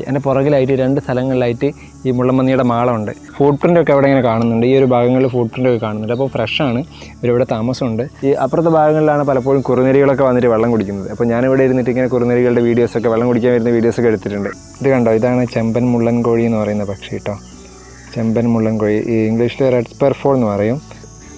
എൻ്റെ പുറകിലായിട്ട് 2 സ്ഥലങ്ങളിലായിട്ട് ഈ മുള്ളൻപന്നിയുടെ മാളമുണ്ട്. ഫുട് പ്രിൻ്റൊക്കെ അവിടെ ഇങ്ങനെ കാണുന്നുണ്ട്. ഈ ഒരു ഭാഗങ്ങളിൽ ഫുട് പ്രിൻ്റൊക്കെ കാണുന്നുണ്ട്. അപ്പോൾ ഫ്രഷാണ്, ഇവരിവിടെ താമസമുണ്ട്. ഈ അപ്പുറത്തെ ഭാഗങ്ങളിലാണ് പലപ്പോഴും കുറുനരികളൊക്കെ വന്നിട്ട് വെള്ളം കുടിക്കുന്നത്. അപ്പോൾ ഞാനിവിടെ ഇരുന്നിട്ട് ഇങ്ങനെ കുറുനരികളുടെ വീഡിയോസൊക്കെ, വെള്ളം കുടിക്കാൻ വരുന്ന വീഡിയോസൊക്കെ എടുത്തിട്ടുണ്ട്. ഇത് കണ്ടോ, ഇതാണ് ചെമ്പൻ മുള്ളൻ കോഴി എന്ന് പറയുന്ന പക്ഷി കേട്ടോ. ചെമ്പൻ മുള്ളൻ കോഴി, ഈ ഇംഗ്ലീഷിൽ റെഡ് സ്പെർ ഫോൾ എന്ന് പറയും.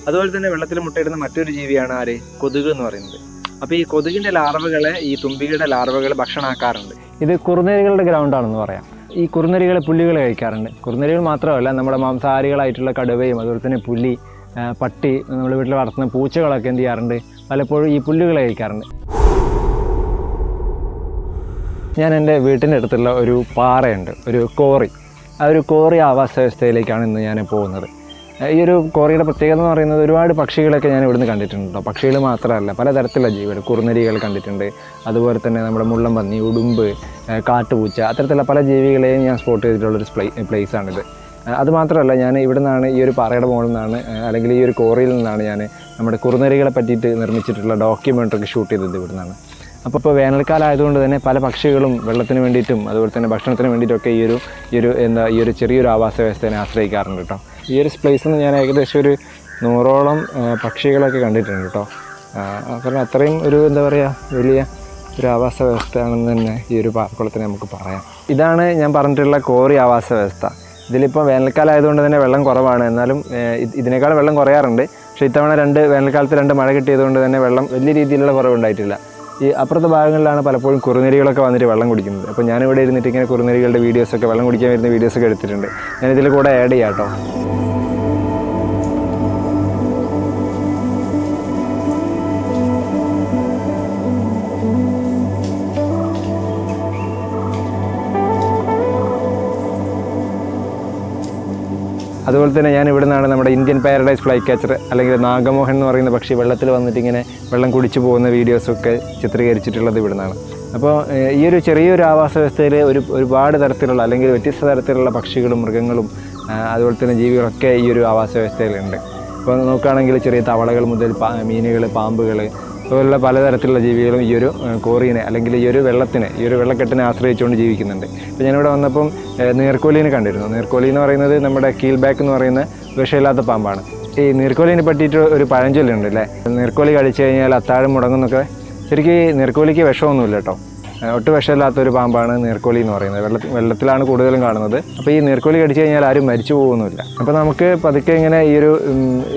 അതുപോലെ തന്നെ വെള്ളത്തിൽ മുട്ടയിടുന്ന മറ്റൊരു ജീവിയാണ് ആര്, കൊതുക് എന്ന് പറയുന്നത്. അപ്പോൾ ഈ കൊതുകിൻ്റെ ലാർവകളെ ഈ തുമ്പികളുടെ ലാർവകൾ ഭക്ഷണമാക്കാറുണ്ട്. ഇത് കുറുനരികളുടെ ഗ്രൗണ്ടാണെന്ന് പറയാം. ഈ കുറുനരികൾ പുല്ലുകൾ കഴിക്കാറുണ്ട്. കുറുനരികൾ മാത്രമല്ല, നമ്മുടെ മാംസാഹാരികളായിട്ടുള്ള കടുവയും അതുപോലെ തന്നെ പുലി, പട്ടി, നമ്മൾ വീട്ടിൽ വളർത്തുന്ന പൂച്ചകളൊക്കെ എന്ത് ചെയ്യാറുണ്ട്, പലപ്പോഴും ഈ പുല്ലുകൾ കഴിക്കാറുണ്ട്. ഞാൻ എൻ്റെ വീട്ടിൻ്റെ അടുത്തുള്ള ഒരു പാറയുണ്ട്, ഒരു കോറി. ആ ഒരു കോറി ആവാസ വ്യവസ്ഥയിലേക്കാണ് ഇന്ന് ഞാൻ പോകുന്നത്. ഈ ഒരു കോറിയുടെ പ്രത്യേകത എന്ന് പറയുന്നത് ഒരുപാട് പക്ഷികളൊക്കെ ഞാൻ ഇവിടുന്ന് കണ്ടിട്ടുണ്ട് കേട്ടോ. പക്ഷികൾ മാത്രമല്ല, പലതരത്തിലുള്ള ജീവികൾ, കുറുനരികൾ കണ്ടിട്ടുണ്ട്. അതുപോലെ തന്നെ നമ്മുടെ മുള്ളൻപന്നി, ഉടുമ്പ്, കാട്ടുപൂച്ച, അത്തരത്തിലുള്ള പല ജീവികളെയും ഞാൻ സ്പോട്ട് ചെയ്തിട്ടുള്ളൊരു പ്ലേസാണിത്. അതുമാത്രമല്ല, ഞാൻ ഇവിടെ നിന്നാണ്, ഈ ഒരു പാറയുടെ മുകളിൽ നിന്നാണ്, അല്ലെങ്കിൽ ഈ ഒരു കോറിയിൽ നിന്നാണ് ഞാൻ നമ്മുടെ കുറുനരികളെ പറ്റിയിട്ട് നിർമ്മിച്ചിട്ടുള്ള ഡോക്യുമെൻ്ററി ഷൂട്ട് ചെയ്തത് ഇവിടെ നിന്നാണ്. അപ്പോൾ ഇപ്പോൾ വേനൽക്കാലം ആയതുകൊണ്ട് തന്നെ പല പക്ഷികളും വെള്ളത്തിന് വേണ്ടിയിട്ടും അതുപോലെ തന്നെ ഭക്ഷണത്തിന് വേണ്ടിയിട്ടൊക്കെ ഈ ഒരു ചെറിയൊരു ആവാസ വ്യവസ്ഥയെ ആശ്രയിക്കാറുണ്ട് കേട്ടോ. ഈ ഒരു പ്ലേസിൽ നിന്ന് ഞാൻ ഏകദേശം ഒരു 100ഓളം പക്ഷികളൊക്കെ കണ്ടിട്ടുണ്ട് കേട്ടോ. കാരണം അത്രയും ഒരു വലിയ ഒരു ആവാസ വ്യവസ്ഥയാണെന്ന് തന്നെ ഈ ഒരു പാറക്കുളത്തിന് നമുക്ക് പറയാം. ഇതാണ് ഞാൻ പറഞ്ഞിട്ടുള്ള കോറി ആവാസ വ്യവസ്ഥ. ഇതിലിപ്പോൾ വേനൽക്കാലം ആയതുകൊണ്ട് തന്നെ വെള്ളം കുറവാണ്. എന്നാലും ഇതിനേക്കാൾ വെള്ളം കുറയാറുണ്ട്. പക്ഷേ ഇത്തവണ വേനൽക്കാലത്ത് 2 മഴ കിട്ടിയതുകൊണ്ട് തന്നെ വെള്ളം വലിയ രീതിയിലുള്ള കുറവുണ്ടായിട്ടില്ല. ഈ അപ്പുറത്തെ ഭാഗങ്ങളിലാണ് പലപ്പോഴും കുറുനരികളൊക്കെ വന്നിട്ട് വെള്ളം കുടിക്കുന്നത്. അപ്പോൾ ഞാനിവിടെ ഇരുന്നിട്ട് ഇങ്ങനെ കുറുനരികളുടെ വീഡിയോസൊക്കെ, വെള്ളം കുടിക്കാൻ വരുന്ന വീഡിയോസൊക്കെ എടുത്തിട്ടുണ്ട്. ഞാനിതിൽ കൂടെ ആഡ് ചെയ്യാം കേട്ടോ. അതുപോലെ തന്നെ ഞാൻ ഇവിടെ നിന്നാണ് നമ്മുടെ ഇന്ത്യൻ പാരഡൈസ് ഫ്ലൈ ക്യാച്ചർ അല്ലെങ്കിൽ നാഗമോഹൻ എന്ന് പറയുന്ന പക്ഷി വെള്ളത്തിൽ വന്നിട്ട് ഇങ്ങനെ വെള്ളം കുടിച്ചു പോകുന്ന വീഡിയോസൊക്കെ ചിത്രീകരിച്ചിട്ടുള്ളത് ഇവിടെ നിന്നാണ്. അപ്പോൾ ഈ ഒരു ചെറിയൊരു ആവാസ വ്യവസ്ഥയിൽ ഒരുപാട് തരത്തിലുള്ള അല്ലെങ്കിൽ വ്യത്യസ്ത തരത്തിലുള്ള പക്ഷികളും മൃഗങ്ങളും അതുപോലെ തന്നെ ജീവികളൊക്കെ ഈ ഒരു ആവാസ വ്യവസ്ഥയിലുണ്ട്. ഇപ്പോൾ നോക്കുകയാണെങ്കിൽ ചെറിയ തവളകൾ മുതൽ മീനുകൾ, പാമ്പുകൾ, അതുപോലുള്ള പലതരത്തിലുള്ള ജീവികളും ഈ ഒരു കോറിനെ അല്ലെങ്കിൽ ഈ ഒരു വെള്ളക്കെട്ടിനെ ആശ്രയിച്ചുകൊണ്ട് ജീവിക്കുന്നുണ്ട്. ഇപ്പോൾ ഞാനിവിടെ വന്നപ്പം നീർക്കോലിനെ കണ്ടിരുന്നു. നീർക്കോലി എന്ന് പറയുന്നത് നമ്മുടെ കീൽബാക്ക് എന്ന് പറയുന്ന വിഷമില്ലാത്ത പാമ്പാണ്. ഈ നീർക്കോലിനെ പറ്റിയിട്ട് ഒരു പഴഞ്ചൊല്ലുണ്ട് അല്ലേ, നീർക്കോലി കഴിച്ചു കഴിഞ്ഞാൽ അത്താഴം മുടങ്ങുന്നൊക്കെ. ശരിക്കും നീർക്കോലിക്ക് വിഷമൊന്നുമില്ല കേട്ടോ. ഒട്ടും വിഷമില്ലാത്തൊരു പാമ്പാണ് നീർക്കോലി എന്ന് പറയുന്നത്. വെള്ളത്തിലാണ് കൂടുതലും കാണുന്നത്. അപ്പോൾ ഈ നീർക്കോലി കടിച്ചു കഴിഞ്ഞാൽ ആരും മരിച്ചു പോകുന്നില്ല. അപ്പോൾ നമുക്ക് പതുക്കെ ഇങ്ങനെ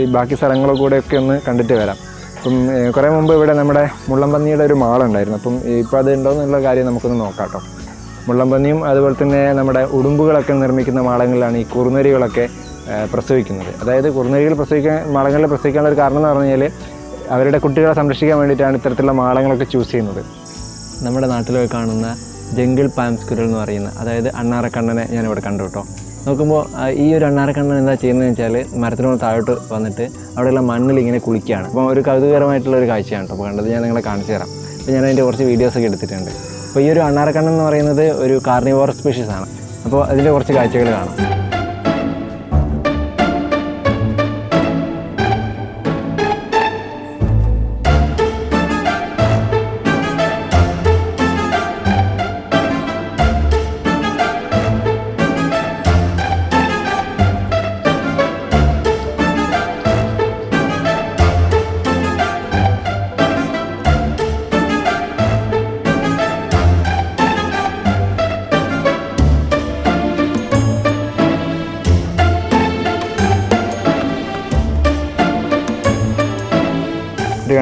ഈ ബാക്കി സ്ഥലങ്ങളൊക്കെ ഒന്ന് കണ്ടിട്ട് വരാം. അപ്പം കുറേ മുമ്പ് ഇവിടെ നമ്മുടെ മുള്ളൻപന്നിയുടെ ഒരു മാളുണ്ടായിരുന്നു. അപ്പം ഇപ്പോൾ അത് ഉണ്ടോ എന്നുള്ള കാര്യം നമുക്കൊന്ന് നോക്കാം കേട്ടോ. മുള്ളൻപന്നിയും അതുപോലെ തന്നെ നമ്മുടെ ഉടുമ്പുകളൊക്കെ നിർമ്മിക്കുന്ന മാളങ്ങളിലാണ് ഈ കുറുനരികളൊക്കെ പ്രസവിക്കുന്നത്. അതായത് കുറുനരികൾ മാളങ്ങളിൽ പ്രസവിക്കാനുള്ള ഒരു കാരണം എന്ന് പറഞ്ഞു കഴിഞ്ഞാൽ അവരുടെ കുട്ടികളെ സംരക്ഷിക്കാൻ വേണ്ടിയിട്ടാണ് ഇത്തരത്തിലുള്ള മാളങ്ങളൊക്കെ ചൂസ് ചെയ്യുന്നത്. നമ്മുടെ നാട്ടിലൊക്കെ കാണുന്ന ജംഗിൾ പാം സ്ക്വിറൽ എന്ന് പറയുന്ന, അതായത് അണ്ണാറക്കണ്ണനെ ഞാനിവിടെ കണ്ടു കേട്ടോ. നോക്കുമ്പോൾ ഈ ഒരു അണ്ണാറക്കണ്ണൻ എന്താ ചെയ്യുന്നതെന്ന് വെച്ചാൽ മരത്തിനോട് താഴോട്ട് വന്നിട്ട് അവിടെയുള്ള മണ്ണിൽ ഇങ്ങനെ കുളിക്കുകയാണ്. അപ്പോൾ ഒരു കൗതുകകരമായിട്ടുള്ളൊരു കാഴ്ചയാണ് കേട്ടോ. അപ്പോൾ കണ്ടത് ഞാൻ നിങ്ങളെ കാണിച്ചു തരാം. അപ്പോൾ ഞാൻ അതിൻ്റെ കുറച്ച് വീഡിയോസൊക്കെ എടുത്തിട്ടുണ്ട്. അപ്പോൾ ഈ ഒരു അണ്ണാറക്കണ്ണൻ എന്ന് പറയുന്നത് ഒരു കാർണിവോറസ് സ്പീഷീസ് ആണ്. അപ്പോൾ അതിൻ്റെ കുറച്ച് കാഴ്ചകൾ കാണാം.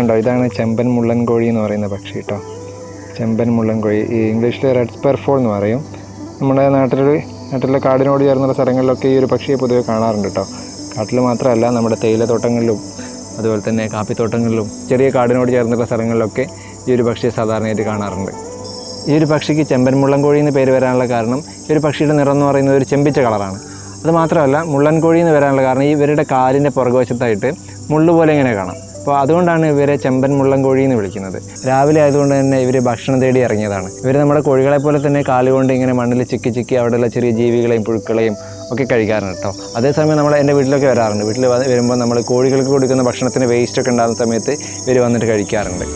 കണ്ടോ, ഇതാണ് ചെമ്പൻ മുള്ളൻ കോഴി എന്ന് പറയുന്ന പക്ഷി കേട്ടോ. ചെമ്പൻ മുള്ളൻ കോഴി, ഈ ഇംഗ്ലീഷിൽ റെഡ് സ്പെർ ഫോൾ എന്ന് പറയും. നമ്മുടെ നാട്ടിലെ കാടിനോട് ചേർന്നുള്ള സ്ഥലങ്ങളിലൊക്കെ ഈ ഒരു പക്ഷിയെ പൊതുവെ കാണാറുണ്ട് കേട്ടോ. കാട്ടിൽ മാത്രമല്ല, നമ്മുടെ തേയിലത്തോട്ടങ്ങളിലും അതുപോലെ തന്നെ കാപ്പിത്തോട്ടങ്ങളിലും ചെറിയ കാടിനോട് ചേർന്നുള്ള സ്ഥലങ്ങളിലൊക്കെ ഈ ഒരു പക്ഷിയെ സാധാരണയായിട്ട് കാണാറുണ്ട്. ഈ ഒരു പക്ഷിക്ക് ചെമ്പൻ മുള്ളൻ കോഴി എന്ന് പേര് വരാനുള്ള കാരണം ഈ ഒരു പക്ഷിയുടെ നിറം എന്ന് പറയുന്നത് ഒരു ചെമ്പിച്ച കളറാണ്. അതുമാത്രമല്ല, മുള്ളൻ കോഴി എന്ന് വരാനുള്ള കാരണം ഇവരുടെ കാലിൻ്റെ പുറകുവശത്തായിട്ട് മുള്ളുപോലെ ഇങ്ങനെ കാണാം. അപ്പോൾ അതുകൊണ്ടാണ് ഇവരെ ചെമ്പൻ മുള്ളൻ കോഴി എന്ന് വിളിക്കുന്നത്. രാവിലെ ആയതുകൊണ്ട് തന്നെ ഇവർ ഭക്ഷണം തേടി ഇറങ്ങിയതാണ്. ഇവർ നമ്മുടെ കോഴികളെ പോലെ തന്നെ കാലുകൊണ്ട് ഇങ്ങനെ മണ്ണിൽ ചിക്കി അവിടെയുള്ള ചെറിയ ജീവികളെയും പുഴുക്കളെയും ഒക്കെ കഴിക്കാറുണ്ട് കേട്ടോ. അതേസമയം എൻ്റെ വീട്ടിലൊക്കെ വരാറുണ്ട്. വീട്ടിൽ വരുമ്പോൾ നമ്മൾ കോഴികൾക്ക് കൊടുക്കുന്ന ഭക്ഷണത്തിന് വേസ്റ്റൊക്കെ ഉണ്ടാകുന്ന സമയത്ത് ഇവർ വന്നിട്ട് കഴിക്കാറുണ്ട്.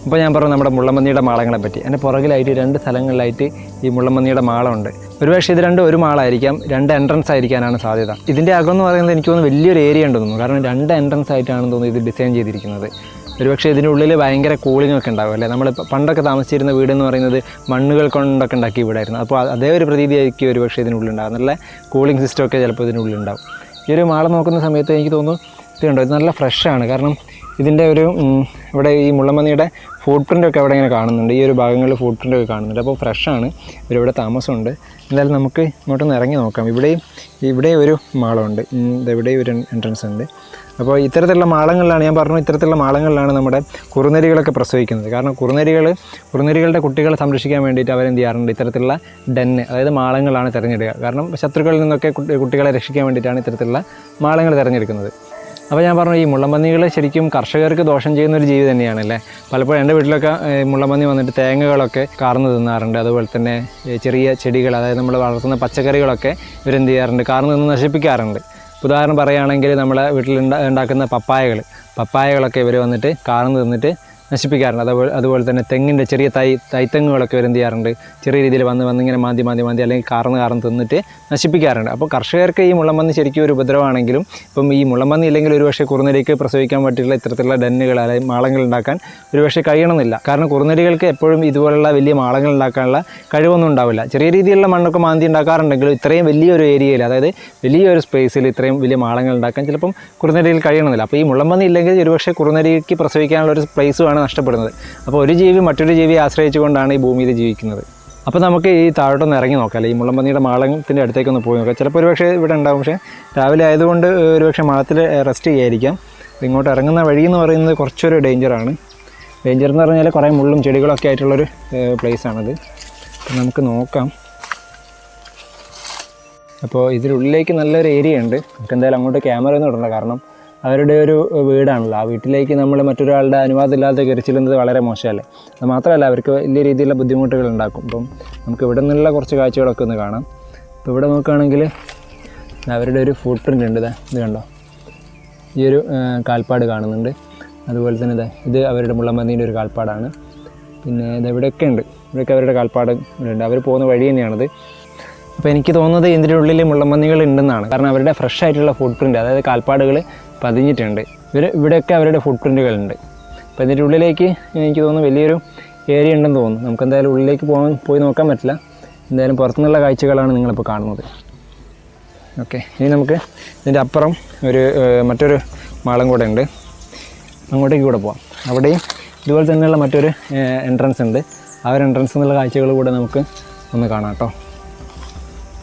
അപ്പോൾ ഞാൻ പറഞ്ഞു നമ്മുടെ മുള്ളൻപന്നിയുടെ മാളങ്ങളെ പറ്റി. എൻ്റെ പുറകിലായിട്ട് 2 സ്ഥലങ്ങളിലായിട്ട് ഈ മുള്ളൻപന്നിയുടെ മാളമുണ്ട്. ഒരുപക്ഷെ ഇത് രണ്ടും ഒരു മാളമായിരിക്കാം, 2 എൻട്രൻസ് ആയിരിക്കാനാണ് സാധ്യത. ഇതിൻ്റെ അകം എന്ന് പറയുന്നത് എനിക്ക് തോന്നുന്നു വലിയൊരു ഏരിയ ഉണ്ടെന്ന് തോന്നുന്നു. കാരണം 2 എൻട്രൻസ് ആയിട്ടാണെന്ന് തോന്നുന്നു ഇത് ഡിസൈൻ ചെയ്തിരിക്കുന്നത്. ഒരുപക്ഷെ ഇതിൻ്റെ ഉള്ളിൽ ഭയങ്കര കൂളിംഗ് ഒക്കെ ഉണ്ടാവും അല്ലേ. നമ്മൾ പണ്ടൊക്കെ താമസിച്ചിരുന്ന വീടെന്ന് പറയുന്നത് മണ്ണുകൾ കൊണ്ടൊക്കെ ഉണ്ടാക്കിയ വീടായിരുന്നു. അപ്പോൾ അതേ ഒരു പ്രതീതിയായിരിക്കും ഒരുപക്ഷെ ഇതിനുള്ളിലുണ്ടാകും. നല്ല കൂളിംഗ് സിസ്റ്റം ഒക്കെ ചിലപ്പോൾ ഇതിനുള്ളിലുണ്ടാവും. ഈ ഒരു മാളം നോക്കുന്ന സമയത്ത് എനിക്ക് തോന്നുന്നു ഇത് കണ്ടോ, ഇത് നല്ല ഫ്രഷാണ്. കാരണം ഇതിൻ്റെ ഒരു ഇവിടെ ഈ മുള്ളൻപന്നിയുടെ ഫുട് പ്രിൻ്റൊക്കെ അവിടെ ഇങ്ങനെ കാണുന്നുണ്ട്. ഈ ഒരു ഭാഗങ്ങളിൽ ഫുട് പ്രിൻ്റൊക്കെ കാണുന്നുണ്ട്. അപ്പോൾ ഫ്രഷാണ്, ഇവരിവിടെ താമസമുണ്ട്. എന്തായാലും നമുക്ക് ഇങ്ങോട്ടൊന്ന് ഇറങ്ങി നോക്കാം. ഇവിടെ ഒരു മാളമുണ്ട്, ഇവിടെ ഒരു എൻട്രൻസ് ഉണ്ട്. അപ്പോൾ ഇത്തരത്തിലുള്ള മാളങ്ങളിലാണ് ഞാൻ പറഞ്ഞു, ഇത്തരത്തിലുള്ള മാളങ്ങളിലാണ് നമ്മുടെ കുറുനരികളൊക്കെ പ്രസവിക്കുന്നത്. കാരണം കുറുനരികളുടെ കുട്ടികളെ സംരക്ഷിക്കാൻ വേണ്ടിയിട്ട് അവരെന്ത് ചെയ്യാറുണ്ട്, ഇത്തരത്തിലുള്ള ഡെന്ന്, അതായത് മാളങ്ങളാണ് തിരഞ്ഞെടുക്കുക. കാരണം ശത്രുക്കളിൽ നിന്നൊക്കെ കുട്ടികളെ രക്ഷിക്കാൻ വേണ്ടിയിട്ടാണ് ഇത്തരത്തിലുള്ള മാളങ്ങൾ തിരഞ്ഞെടുക്കുന്നത്. അപ്പോൾ ഞാൻ പറഞ്ഞു, ഈ മുള്ളൻപന്നികൾ ശരിക്കും കർഷകർക്ക് ദോഷം ചെയ്യുന്ന ഒരു ജീവി തന്നെയാണല്ലേ. പലപ്പോഴും എൻ്റെ വീട്ടിലൊക്കെ മുള്ളൻപന്നി വന്നിട്ട് തേങ്ങകളൊക്കെ കാർന്ന് തിന്നാറുണ്ട്. അതുപോലെ തന്നെ ചെറിയ ചെടികൾ, അതായത് നമ്മൾ വളർത്തുന്ന പച്ചക്കറികളൊക്കെ ഇവരെന്ത് ചെയ്യാറുണ്ട്, കാർന്ന് നിന്ന് നശിപ്പിക്കാറുണ്ട്. ഉദാഹരണം പറയുകയാണെങ്കിൽ നമ്മളെ വീട്ടിൽ ഉണ്ടാക്കുന്ന പപ്പായകളൊക്കെ ഇവർ വന്നിട്ട് കാർന്ന് തിന്നിട്ട് നശിപ്പിക്കാറുണ്ട്. അതുപോലെ തന്നെ തെങ്ങിൻ്റെ ചെറിയ തൈത്തെങ്ങുകളൊക്കെ ഇവരെന്ത് ചെയ്യാറുണ്ട്, ചെറിയ രീതിയിൽ വന്നിങ്ങനെ മാന്തി അല്ലെങ്കിൽ കാർന്ന് തിന്നിട്ട് നശിപ്പിക്കാറുണ്ട്. അപ്പോൾ കർഷകർക്ക് ഈ മുള്ളൻപന്നി ശരിക്കും ഒരു ഉപദ്രവമാണെങ്കിലും ഇപ്പം ഈ മുള്ളൻപന്നി ഇല്ലെങ്കിൽ ഒരുപക്ഷെ കുറുനരിക്ക് പ്രസവിക്കാൻ പറ്റിയുള്ള ഇത്തരത്തിലുള്ള ഡെന്നുകൾ അല്ലെങ്കിൽ മാളങ്ങൾ ഉണ്ടാക്കാൻ ഒരുപക്ഷെ കഴിയണമെന്നില്ല. കാരണം കുറുനരികൾക്ക് എപ്പോഴും ഇതുപോലുള്ള വലിയ മാളങ്ങൾ ഉണ്ടാക്കാനുള്ള കഴിവൊന്നും ഉണ്ടാവില്ല. ചെറിയ രീതിയിലുള്ള മണ്ണൊക്കെ മാന്തി ഉണ്ടാക്കാറുണ്ടെങ്കിലും ഇത്രയും വലിയൊരു ഏരിയയിൽ, അതായത് വലിയൊരു സ്പേസിൽ ഇത്രയും വലിയ മാളങ്ങൾ ഉണ്ടാക്കാൻ ചിലപ്പം കുറുനരിയിൽ കഴിയണമെന്നില്ല. അപ്പോൾ ഈ മുള്ളൻപന്നി ഇല്ലെങ്കിൽ ഒരുപക്ഷെ കുറുനരിക്ക് പ്രസവിക്കാനുള്ള ഒരു സ്പേസുമാണ് നഷ്ടപ്പെടുന്നത്. അപ്പോൾ ഒരു ജീവി മറ്റൊരു ജീവിയെ ആശ്രയിച്ചുകൊണ്ടാണ് ഈ ഭൂമിയിൽ ജീവിക്കുന്നത്. അപ്പോൾ നമുക്ക് ഈ താഴോട്ടൊന്ന് ഇറങ്ങി നോക്കാം, ഈ മുള്ളൻപന്നിയുടെ മാളത്തിൻ്റെ അടുത്തേക്കൊന്ന് പോയി നോക്കാം. ചിലപ്പോൾ ഒരുപക്ഷെ ഇവിടെ ഉണ്ടാകും, പക്ഷേ രാവിലെ ആയതുകൊണ്ട് ഒരുപക്ഷെ മാളത്തിൽ റെസ്റ്റ് ചെയ്യായിരിക്കാം. ഇങ്ങോട്ട് ഇറങ്ങുന്ന വഴി എന്ന് പറയുന്നത് കുറച്ചൊരു ഡേഞ്ചറാണ്. ഡേഞ്ചർ എന്ന് പറഞ്ഞാൽ കുറേ മുള്ളും ചെടികളൊക്കെ ആയിട്ടുള്ളൊരു പ്ലേസാണത്. അപ്പോൾ നമുക്ക് നോക്കാം. അപ്പോൾ ഇതിനുള്ളിലേക്ക് നല്ലൊരു ഏരിയ ഉണ്ട്. നമുക്ക് എന്തായാലും അങ്ങോട്ട് ക്യാമറ ഒന്നും ഇടണ്ട, കാരണം അവരുടെ ഒരു വീടാണല്ലോ. ആ വീട്ടിലേക്ക് നമ്മൾ മറ്റൊരാളുടെ അനുവാദം ഇല്ലാതെ കയറി ചെല്ലുന്നത് വളരെ മോശമല്ലേ. അത് മാത്രമല്ല അവർക്ക് വലിയ രീതിയിലുള്ള ബുദ്ധിമുട്ടുകൾ ഉണ്ടാക്കും. അപ്പം നമുക്ക് ഇവിടെ നിന്നുള്ള കുറച്ച് കാഴ്ചകളൊക്കെ ഒന്ന് കാണാം. അപ്പോൾ ഇവിടെ നോക്കുകയാണെങ്കിൽ അവരുടെ ഒരു ഫുട് പ്രിൻ്റ് ഉണ്ട്. ഇത് കണ്ടോ, ഈ ഒരു കാൽപ്പാട് കാണുന്നുണ്ട്. അതുപോലെ തന്നെ ഇത് അവരുടെ മുള്ളൻപന്നീൻ്റെ ഒരു കാൽപ്പാടാണ്. പിന്നെ ഇവിടെയൊക്കെ ഉണ്ട്, ഇവിടെയൊക്കെ അവരുടെ കാൽപ്പാട് ഉണ്ട്. അവർ പോകുന്ന വഴി തന്നെയാണത്. അപ്പോൾ എനിക്ക് തോന്നുന്നത് ഇതിൻ്റെ ഉള്ളിൽ മുള്ളൻപന്നികൾ ഉണ്ടെന്നാണ്. കാരണം അവരുടെ ഫ്രഷ് ആയിട്ടുള്ള ഫുട് പ്രിൻ്റ്, അതായത് കാൽപ്പാടുകൾ പതിഞ്ഞിട്ടുണ്ട്. ഇവിടെയൊക്കെ അവരുടെ ഫുട് പ്രിൻ്റുകളുണ്ട്. അപ്പോൾ ഇതിൻ്റെ ഉള്ളിലേക്ക് എനിക്ക് തോന്നുന്നു വലിയൊരു ഏരിയ ഉണ്ടെന്ന് തോന്നുന്നു. നമുക്ക് എന്തായാലും ഉള്ളിലേക്ക് പോയി നോക്കാൻ പറ്റില്ല. എന്തായാലും പുറത്തുനിന്നുള്ള കാഴ്ചകളാണ് നിങ്ങളിപ്പോൾ കാണുന്നത്. ഓക്കെ, ഇനി നമുക്ക് ഇതിൻ്റെ അപ്പുറം മറ്റൊരു മാളം കൂടെ ഉണ്ട്, അങ്ങോട്ടേക്ക് കൂടെ പോവാം. അവിടെയും ഇതുപോലെ തന്നെയുള്ള മറ്റൊരു എൻട്രൻസ് ഉണ്ട്. ആ ഒരു എൻട്രൻസ് എന്നുള്ള കാഴ്ചകൾ കൂടെ നമുക്ക് ഒന്ന് കാണാം കേട്ടോ.